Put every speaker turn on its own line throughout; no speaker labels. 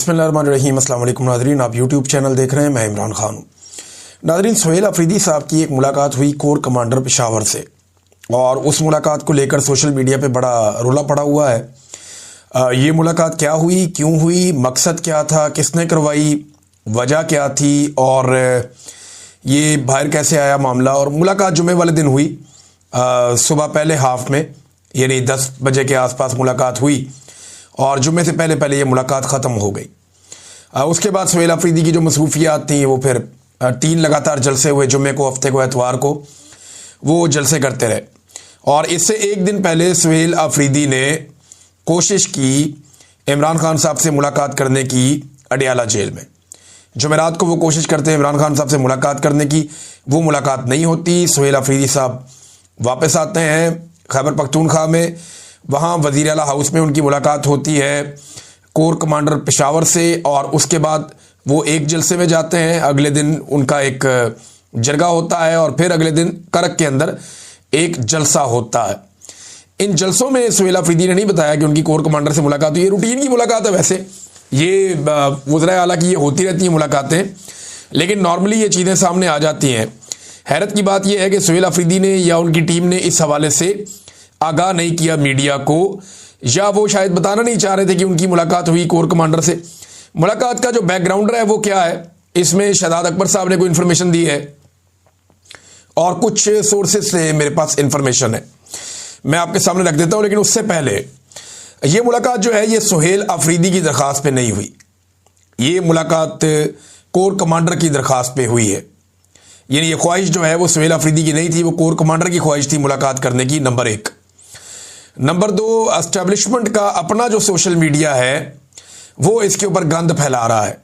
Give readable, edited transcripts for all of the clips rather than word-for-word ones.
बिस्मिल्लाहिर्रहमानिर्रहीम। अस्सलाम वालेकुम नाज़रीन, आप यूट्यूब चैनल देख रहे हैं, मैं इमरान खान हूँ। नाज़रीन, सुहेल अफरीदी साहब की एक मुलाकात हुई कोर कमांडर पेशावर से और उस मुलाकात को लेकर सोशल मीडिया पे बड़ा रोला पड़ा हुआ है। ये मुलाकात क्या हुई, क्यों हुई, मकसद क्या था, किसने करवाई, वजह क्या थी और ये बाहर कैसे आया मामला। और मुलाकात जुमे वाले दिन हुई, सुबह पहले हाफ में, यानी 10 बजे के आसपास मुलाकात हुई और जुम्मे से पहले पहले ये मुलाकात ख़त्म हो गई। उसके बाद सुहेल अफरीदी की जो मसरूफियात थी वो फिर 3 लगातार जलसे हुए, जुम्मे को, हफ्ते को, एतवार को वो जलसे करते रहे। और इससे एक दिन पहले सुहेल अफरीदी ने कोशिश की इमरान खान साहब से मुलाकात करने की अडियाला जेल में। जुमेरात को वो कोशिश करते हैं इमरान खान साहब से मुलाकात करने की, वो मुलाकात नहीं होती। सुहेल अफरीदी साहब वापस आते हैं खैबर पख्तूनख्वा में, वहाँ वज़ीर आला हाउस में उनकी मुलाकात होती है कोर कमांडर पेशावर से और उसके बाद वो एक जलसे में जाते हैं। अगले दिन उनका एक जरगा होता है और फिर अगले दिन करक के अंदर एक जलसा होता है। इन जलसों में सुहेल अफरीदी ने नहीं बताया कि उनकी कोर कमांडर से मुलाकात हुई। ये रूटीन की मुलाकात है, वैसे ये वज़ीर आला की ये होती रहती हैं मुलाकातें, लेकिन नॉर्मली ये चीज़ें सामने आ जाती हैं। हैरत की बात यह है कि सुहेल अफरीदी ने या उनकी टीम ने इस हवाले से आगाह नहीं किया मीडिया को, या वो शायद बताना नहीं चाह रहे थे कि उनकी मुलाकात हुई कोर कमांडर से। मुलाकात का जो बैकग्राउंड है वो क्या है, इसमें शहजाद अकबर साहब ने कोई इन्फॉर्मेशन दी है और कुछ सोर्सेज से मेरे पास इन्फॉर्मेशन है, मैं आपके सामने रख देता हूं। लेकिन उससे पहले ये मुलाकात जो है ये सुहेल अफरीदी की दरख्वास्त पे नहीं हुई, ये मुलाकात कोर कमांडर की दरख्वास्त पे हुई है। यानी ये ख्वाहिश जो है वो सुहेल अफरीदी की नहीं थी, वो कोर कमांडर की ख्वाहिश थी मुलाकात करने की, नंबर 1। नंबर 2, एस्टेब्लिशमेंट का अपना जो सोशल मीडिया है वो इसके ऊपर गंद फैला रहा है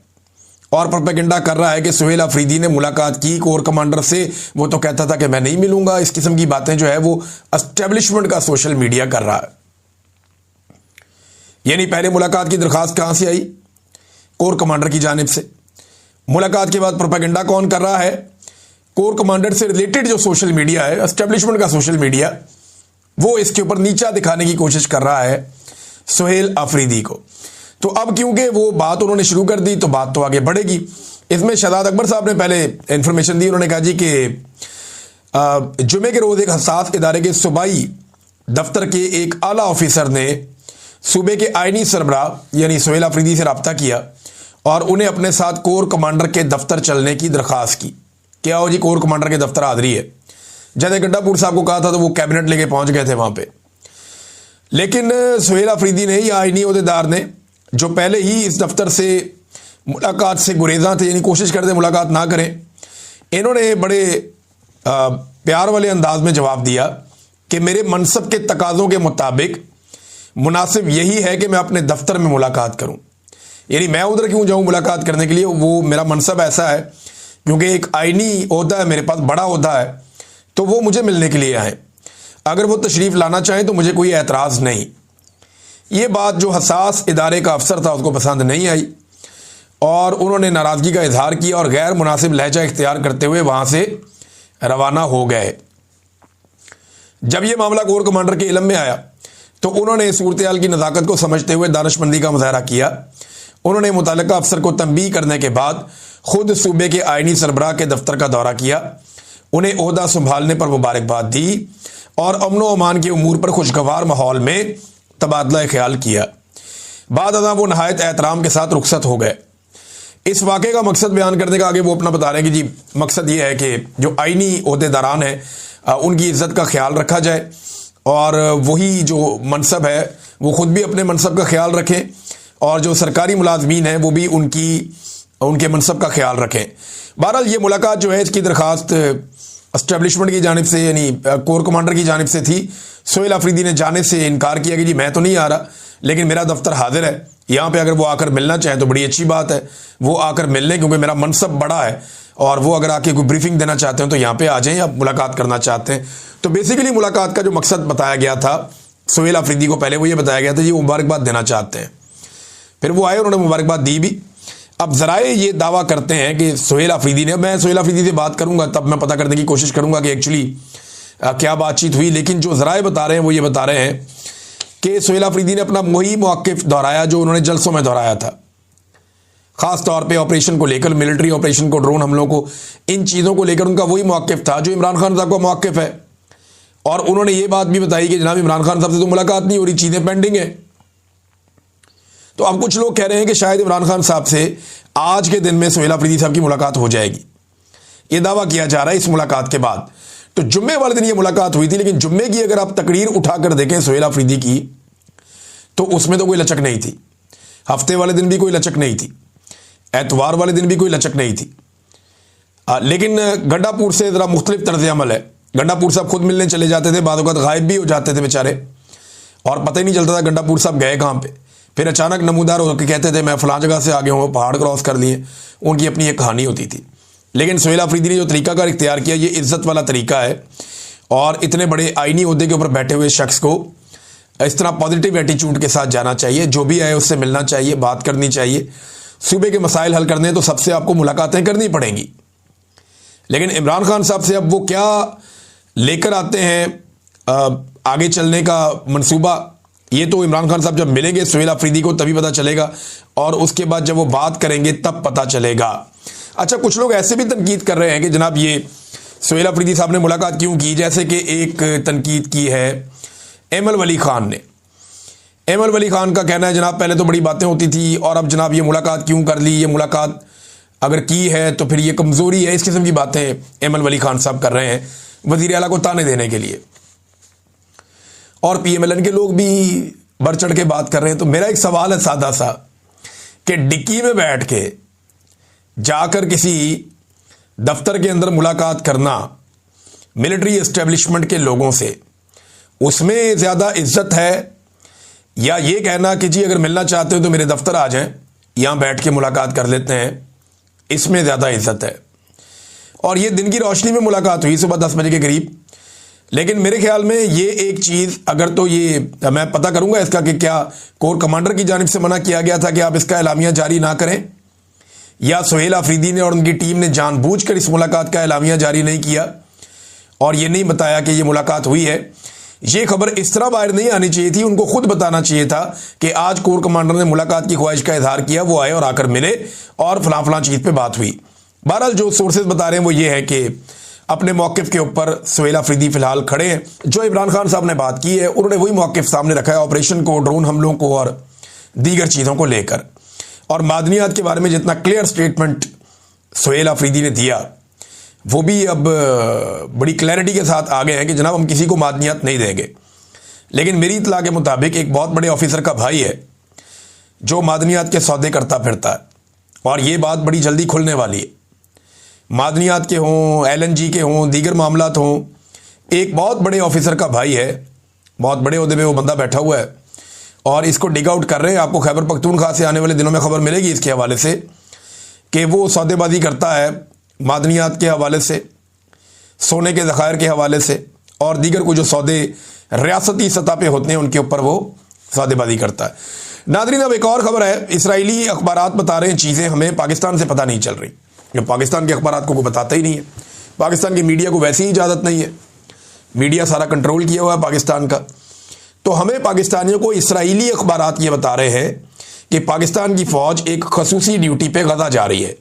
और प्रोपेगेंडा कर रहा है कि सुहेल अफरीदी ने मुलाकात की कोर कमांडर से, वो तो कहता था कि मैं नहीं मिलूंगा। इस किस्म की बातें जो है वो एस्टेब्लिशमेंट का सोशल मीडिया कर रहा है। यानी पहले मुलाकात की दरखास्त कहां से आई, कोर कमांडर की जानिब से। मुलाकात के बाद प्रोपेगेंडा कौन कर रहा है, कोर कमांडर से रिलेटेड जो सोशल मीडिया है, एस्टेब्लिशमेंट का सोशल मीडिया, वो इसके ऊपर नीचा दिखाने की कोशिश कर रहा है सुहेल अफरीदी को। तो अब क्योंकि वो बात उन्होंने शुरू कर दी तो बात तो आगे बढ़ेगी। इसमें शहजाद अकबर साहब ने पहले इंफॉर्मेशन दी। उन्होंने कहा जी कि जुमे के रोज एक हसास इदारे के सूबाई दफ्तर के एक आला ऑफिसर ने सूबे के आईनी सरबराह यानी सुहेल अफरीदी से रब्ता किया और उन्हें अपने साथ कोर कमांडर के दफ्तर चलने की दरख्वास्त की। क्या हो जी, कोर कमांडर के दफ्तर हाजिरी है। जब गड्ढापुर साहब को कहा था तो वो कैबिनेट लेके पहुंच गए थे वहां पे, लेकिन सुहेल अफरीदी ने या आईनी ओहदेदार ने, जो पहले ही इस दफ्तर से मुलाकात से गुरेजा थे, यानी कोशिश करते मुलाकात ना करें, इन्होंने बड़े प्यार वाले अंदाज में जवाब दिया कि मेरे मनसब के तकाज़ों के मुताबिक मुनासिब यही है कि मैं अपने दफ्तर में मुलाकात करूं। यानी मैं उधर क्यों जाऊं मुलाकात करने के लिए, वो मेरा मनसब ऐसा है क्योंकि एक आईनी ओहदा है मेरे पास, बड़ा ओहदा है, तो वो मुझे मिलने के लिए आए। अगर वो तशरीफ़ लाना चाहें तो मुझे कोई एतराज़ नहीं। ये बात जो हसास इदारे का अफसर था उसको पसंद नहीं आई और उन्होंने नाराज़गी का इजहार किया और गैर मुनासिब लहजा इख्तियार करते हुए वहाँ से रवाना हो गए। जब ये मामला कोर कमांडर के इल्म में आया तो उन्होंने सूरत-ए-हाल की नज़ाकत को समझते हुए दानिशमंदी का मुज़ाहरा किया। उन्होंने मुतल्लिका अफसर को तंबीह करने के बाद खुद सूबे के आईनी सरबराह के दफ्तर का दौरा किया, उन्हें ओहदा संभालने पर मुबारकबाद दी और अमन व अमान के उमूर पर खुशगवार माहौल में तबादला ख्याल किया। बाद अदा वो नहायत एहतराम के साथ रुखसत हो गए। इस वाक़े का मकसद बयान करने का आगे वो अपना बता रहे हैं कि जी मकसद ये है कि जो आईनी ओहदेदारान हैं उनकी इज़्ज़त का ख्याल रखा जाए और वही जो मनसब है वो ख़ुद भी अपने मनसब का ख्याल रखें और जो सरकारी मुलाजमीन हैं वो भी उनके मनसब का ख्याल रखें। बहरहाल ये मुलाकात जो है इसकी दरख्वास्त एस्टेब्लिशमेंट की जानिब से यानी कोर कमांडर की जानिब से थी। सुहेल अफरीदी ने जाने से इनकार किया कि जी मैं तो नहीं आ रहा, लेकिन मेरा दफ्तर हाजिर है यहाँ पे, अगर वो आकर मिलना चाहें तो बड़ी अच्छी बात है, वो आकर मिल लें क्योंकि मेरा मनसब बड़ा है और वो अगर आके कोई ब्रीफिंग देना चाहते हैं तो यहाँ पे आ जाएं या मुलाकात करना चाहते हैं। तो बेसिकली मुलाकात का जो मकसद बताया गया था सुहेल अफरीदी को, पहले वो ये बताया गया था जी वो मुबारकबाद देना चाहते हैं। फिर वो आए, उन्होंने मुबारकबाद दी भी। अब ज़राए ये दावा करते हैं कि सुहेल अफरीदी ने, मैं सुहेल अफरीदी से बात करूंगा तब मैं पता करने की कोशिश करूंगा कि एक्चुअली क्या बातचीत हुई, लेकिन जो ज़राए बता रहे हैं वो ये बता रहे हैं कि सुहेल अफरीदी ने अपना वही मौक़िफ़ दोहराया जो उन्होंने जलसों में दोहराया था खास तौर पे ऑपरेशन को लेकर, मिलिट्री ऑपरेशन को, ड्रोन हमलों को, इन चीज़ों को लेकर उनका वही मौक़िफ़ था जो इमरान खान साहब का मौक़िफ़ है। और उन्होंने ये बात भी बताई कि जनाब इमरान खान साहब से तो मुलाकात नहीं हो रही, चीज़ें पेंडिंग है। तो अब कुछ लोग कह रहे हैं कि शायद इमरान खान साहब से आज के दिन में सुहेल अफरीदी साहब की मुलाकात हो जाएगी, ये दावा किया जा रहा है इस मुलाकात के बाद। तो जुम्मे वाले दिन ये मुलाकात हुई थी, लेकिन जुम्मे की अगर आप तकरीर उठाकर देखें सुहेल अफरीदी की, तो उसमें तो कोई लचक नहीं थी। हफ्ते वाले दिन भी कोई लचक नहीं थी, एतवार वाले दिन भी कोई लचक नहीं थी। लेकिन गंडापुर से ज़रा मुख्तलिफ तर्ज अमल है। गंडापुर साहब खुद मिलने चले जाते थे, बाद वक़्त गायब भी हो जाते थे बेचारे, और पता ही नहीं चलता था गंडापुर साहब गए कहाँ पे। फिर अचानक नमूदार होकर कहते थे मैं फ़लाँ जगह से आ गया हूँ, पहाड़ क्रॉस कर लिए। उनकी अपनी एक कहानी होती थी। लेकिन सुहेल अफरीदी ने जो तरीक़ाकार इख्तियार किया, ये इज़्ज़त वाला तरीका है। और इतने बड़े आईनी ओहदे के ऊपर बैठे हुए शख्स को इस तरह पॉजिटिव एटीट्यूड के साथ जाना चाहिए। जो भी आए उससे मिलना चाहिए, बात करनी चाहिए। सूबे के मसाइल हल करने हैं तो सबसे आपको मुलाकातें करनी पड़ेंगी। लेकिन इमरान खान साहब से अब वो क्या लेकर आते हैं आगे चलने का मंसूबा, ये तो इमरान खान साहब जब मिलेंगे सुहेल अफरीदी को तभी पता चलेगा, और उसके बाद जब वो बात करेंगे तब पता चलेगा। अच्छा, कुछ लोग ऐसे भी तनकीद कर रहे हैं कि जनाब ये सुहेल अफरीदी साहब ने मुलाकात क्यों की, जैसे कि एक तनकीद की है एमल वली खान ने। एमल वली खान का कहना है जनाब पहले तो बड़ी बातें होती थी, और अब जनाब ये मुलाकात क्यों कर ली, ये मुलाकात अगर की है तो फिर ये कमज़ोरी है। इस किस्म की बातें एमल वली खान साहब कर रहे हैं वज़ीर आला को ताने देने के लिए, और PMLN के लोग भी बढ़ चढ़ के बात कर रहे हैं। तो मेरा एक सवाल है सादा सा, कि डिक्की में बैठ के जाकर किसी दफ्तर के अंदर मुलाकात करना मिलिट्री एस्टेब्लिशमेंट के लोगों से, उसमें ज़्यादा इज्जत है, या ये कहना कि जी अगर मिलना चाहते हो तो मेरे दफ्तर आ जाएं, यहाँ बैठ के मुलाकात कर लेते हैं, इसमें ज़्यादा इज्जत है। और ये दिन की रोशनी में मुलाकात हुई सुबह 10 बजे के करीब। लेकिन मेरे ख्याल में ये एक चीज़, अगर तो ये मैं पता करूंगा इसका कि क्या कोर कमांडर की जानिब से मना किया गया था कि आप इसका एलामिया जारी ना करें, या सुहेल अफरीदी ने और उनकी टीम ने जानबूझकर इस मुलाकात का एलामिया जारी नहीं किया और ये नहीं बताया कि ये मुलाकात हुई है। ये खबर इस तरह बाहर नहीं आनी चाहिए थी, उनको खुद बताना चाहिए था कि आज कोर कमांडर ने मुलाकात की ख्वाहिश का इजहार किया, वो आए और आकर मिले और फलां फलां चीज़ पे बात हुई। बहरहाल जो सोर्सेज बता रहे हैं वो ये है कि अपने मौक़िफ़ के ऊपर सुहेल अफरीदी फ़िलहाल खड़े हैं। जो इमरान खान साहब ने बात की है उन्होंने वही मौक़िफ़ सामने रखा है, ऑपरेशन को, ड्रोन हमलों को और दीगर चीज़ों को लेकर। और मादनियात के बारे में जितना क्लियर स्टेटमेंट सुहेल अफरीदी ने दिया, वो भी अब बड़ी क्लैरिटी के साथ आ गए हैं कि जनाब हम किसी को मादनियात नहीं देंगे। लेकिन मेरी इत्तला के मुताबिक एक बहुत बड़े ऑफिसर का भाई है जो मादनियात के सौदे करता फिरता है, और ये बात बड़ी जल्दी खुलने वाली है। मादनियात के हों, LNG के हों, दीगर मामलात हों, एक बहुत बड़े ऑफिसर का भाई है, बहुत बड़े ओहदे पे वो बंदा बैठा हुआ है और इसको डिग आउट कर रहे हैं। आपको खैबर पख्तूनख्वा से आने वाले दिनों में खबर मिलेगी इसके हवाले से कि वो सौदेबाजी करता है मादनियात के हवाले से, सोने के ज़खायर के हवाले से, और दीगर को जो सौदे रियासती सतह पे होते हैं उनके ऊपर वो सौदेबाजी करता है। नादरीन, अब एक और ख़बर है, इसराइली अखबारात बता रहे हैं चीज़ें हमें पाकिस्तान से पता नहीं चल रही। पाकिस्तान के अखबारात को कोई बताता ही नहीं है, पाकिस्तान की मीडिया को वैसी ही इजाज़त नहीं है, मीडिया सारा कंट्रोल किया हुआ है पाकिस्तान का। तो हमें पाकिस्तानियों को इसराइली अखबारात ये बता रहे हैं कि पाकिस्तान की फ़ौज एक खसूसी ड्यूटी पे गज़ा जा रही है।